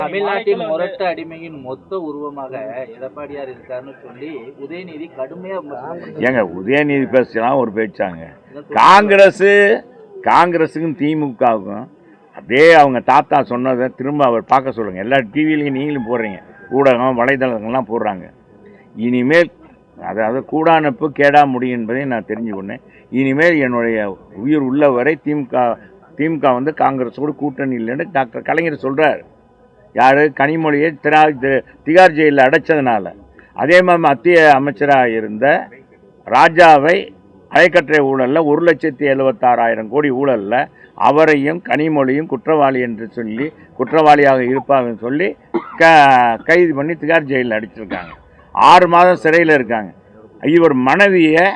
தமிழ்நாட்டின் முரட்டு அடிமையின் மொத்த உருவமாக எடப்பாடியார் இருக்காருன்னு சொல்லி உதயநிதி கடுமையா ஏங்க உதயநிதி பேசலாம் ஒரு பேச்சாங்க. காங்கிரஸுக்கும் திமுகவுக்கும் அதே அவங்க தாத்தா சொன்னதை திரும்ப அவர் பார்க்க சொல்லுங்கள். எல்லா டிவிலையும் நீங்களும் போடுறீங்க, ஊடகம் வலைதளங்கள்லாம் போடுறாங்க. இனிமேல் அதாவது கூடானப்பு கேடா முடியும் என்பதை நான் தெரிஞ்சுக்கொண்டேன். இனிமேல் என்னுடைய உயிர் உள்ளவரை திமுக வந்து காங்கிரஸோடு கூட்டணி இல்லைன்னு டாக்டர் கலைஞர் சொல்கிறார். யார்? கனிமொழியை திகார் ஜெயிலில் அடைச்சதுனால. அதே மாதிரி மத்திய அமைச்சராக இருந்த ராஜாவை அயக்கற்றை ஊழலில் 1,76,000 கோடி ஊழலில் அவரையும் கனிமொழியும் குற்றவாளி என்று சொல்லி குற்றவாளியாக இருப்பாங்கன்னு சொல்லி கைது பண்ணி திகார் ஜெயிலில் அடிச்சிருக்காங்க. 6 மாதம் சிறையில் இருக்காங்க. இவர் மனைவியை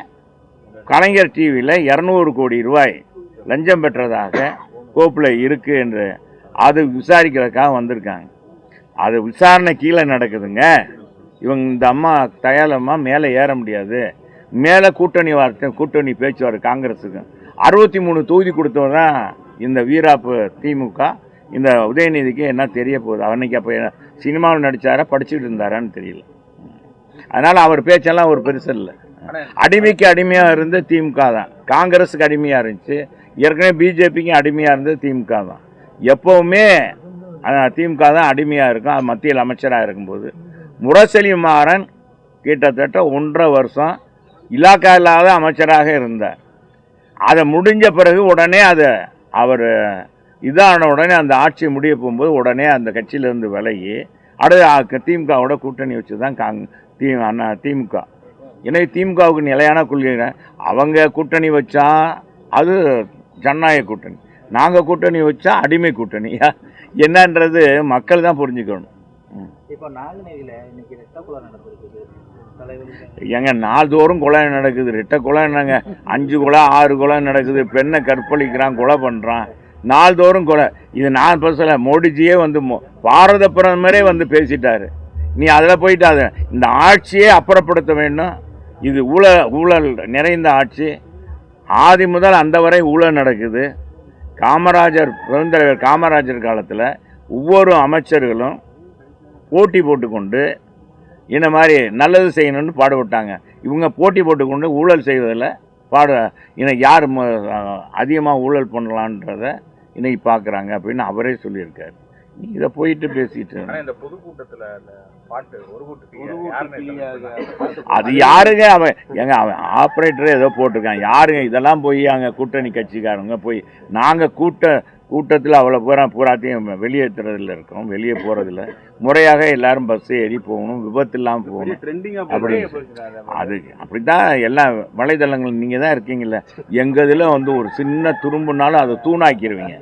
கலைஞர் டிவியில் 200 கோடி ரூபாய் லஞ்சம் பெற்றதாக கோப்பில் இருக்குது என்று அது விசாரிக்கிறதுக்காக வந்திருக்காங்க. அது விசாரணை கீழே நடக்குதுங்க. இவங்க இந்த அம்மா தயாளம்மா மேலே ஏற முடியாது. மேலே கூட்டணி பேச்சுவார் காங்கிரஸுக்கு 63 தொகுதி கொடுத்தவர் தான் இந்த வீராப்பு திமுக. இந்த உதயநிதிக்கு என்ன தெரிய போகுது? அன்னைக்கு அப்போ சினிமாவில் நடித்தாரா படிச்சுக்கிட்டு இருந்தாரான்னு தெரியல. அதனால் அவர் பேச்செல்லாம் ஒரு பெருசு இல்லை. அடிமைக்கு அடிமையாக இருந்த திமுக தான், காங்கிரஸுக்கு அடிமையாக இருந்துச்சு. ஏற்கனவே பிஜேபிக்கு அடிமையாக இருந்தது திமுக தான். எப்போவுமே திமுக தான் அடிமையாக இருக்கும். அது மத்தியில் அமைச்சராக இருக்கும்போது முரசொலி மாறன் கிட்டத்தட்ட 1.5 வருஷம் இலாக்கா இல்லாத அமைச்சராக இருந்தார். அதை முடிஞ்ச பிறகு உடனே அவர் இதான உடனே அந்த ஆட்சி முடிய போகும்போது உடனே அந்த கட்சியிலேருந்து விலகி அடுத்த திமுகவோட கூட்டணி வச்சு தான் திமுக. எனவே திமுகவுக்கு நிலையான கொள்கை. அவங்க கூட்டணி வச்சா அது ஜனநாயக கூட்டணி, நாங்கள் கூட்டணி வச்சா அடிமை கூட்டணி. என்னன்றது மக்கள் தான் புரிஞ்சுக்கணும். எங்க நாள்தோறும் கொலை நடக்குது. ரெட்டை கொலை என்னங்க, 5 கொலை 6 கொலை நடக்குது. பெண்ணை கற்பழிக்கிறான், கொலை பண்ணுறான், நாள்தோறும் கொலை. இது நான் பேசல, மோடிஜியே வந்து பாரத பிரதமரே வந்து பேசிட்டாரு. நீ அதில் போயிட்டு இந்த ஆட்சியே அப்புறப்படுத்த வேண்டும். இது ஊழல் நிறைந்த ஆட்சி. ஆதி முதல் அந்த வரை ஊழல் நடக்குது. பெருந்தலைவர் காமராஜர் காலத்தில் ஒவ்வொரு அமைச்சர்களும் போட்டி போட்டுக்கொண்டு இந்த மாதிரி நல்லது செய்யணும்னு பாடுபட்டாங்க. இவங்க போட்டி போட்டுக்கொண்டு ஊழல் செய்வதில் யார் அதிகமாக ஊழல் பண்ணலான்றதை இன்னைக்கு பார்க்குறாங்க அப்படின்னு அவரே சொல்லியிருக்காரு. இதை போயிட்டு பேசிட்டு இந்த பொதுக்கூட்டத்தில் அது யாருங்க? அவன் ஆப்ரேட்டரே ஏதோ போட்டிருக்கான். யாருங்க இதெல்லாம்? போய் அங்கே கூட்டணி கட்சிக்காரங்க போய் நாங்கள் கூட்டத்தில் அவ்வளோ பூராத்தையும் வெளியேற்றுறதுல இருக்கோம், வெளியே போகிறதில்ல. முறையாக எல்லாரும் பஸ் ஏறி போகணும், விபத்து இல்லாமல் போகணும். அப்படி அது அப்படி தான் எல்லா வலைதளங்கள். நீங்கள் தான் இருக்கீங்கல்ல, எங்கள் இதில் வந்து ஒரு சின்ன துரும்புனாலும் அதை தூணாக்கிடுவீங்க.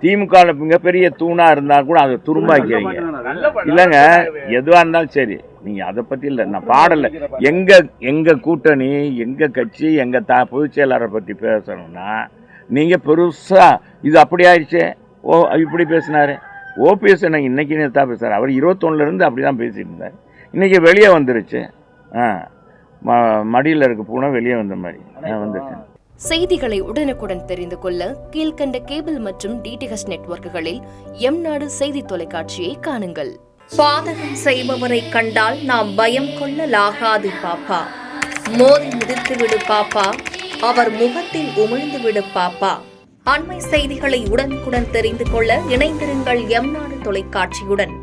திமுக மிகப்பெரிய தூணாக இருந்தால் கூட அதை துரும்பாக்கிறீங்க. இல்லைங்க, எதுவாக இருந்தாலும் சரி, நீங்கள் அதை பற்றி இல்லை, நான் பாடலை. எங்கள் கூட்டணி, எங்கள் கட்சி, எங்கள் பொதுச் செயலாளரை பற்றி பேசணும்னா நீங்கள் பெருசாக இது அப்படி ஆயிடுச்சு, இப்படி பேசினார். ஓபிஎஸ் இன்னைக்கு தான் பேசுகிறார். அவர் 21 அப்படி தான் பேசிட்டு இருந்தார். இன்றைக்கி வெளியே வந்துருச்சு. மடியில் இருக்க பூனை வெளியே வந்த மாதிரி வந்துருச்சு. செய்திகளை உடனுக்குடன் தெரிந்து கொள்ள கீழ்கண்ட கேபிள் மற்றும் டிடிஎச் நெட்வொர்க்குகளில் எம்நாடு செய்தி தொலைக்காட்சியை காணுங்கள். பாதகம் செய்பவரை கண்டால் நாம் பயம் கொள்ளலாகாது பாப்பா. மோதி மிதித்து விடு பாப்பா, அவர் முகத்தில் உமிழ்ந்து விடு பாப்பா. அண்மை செய்திகளை உடனுக்குடன் தெரிந்து கொள்ள இணைந்திருங்கள் எம்நாடு தொலைக்காட்சியுடன்.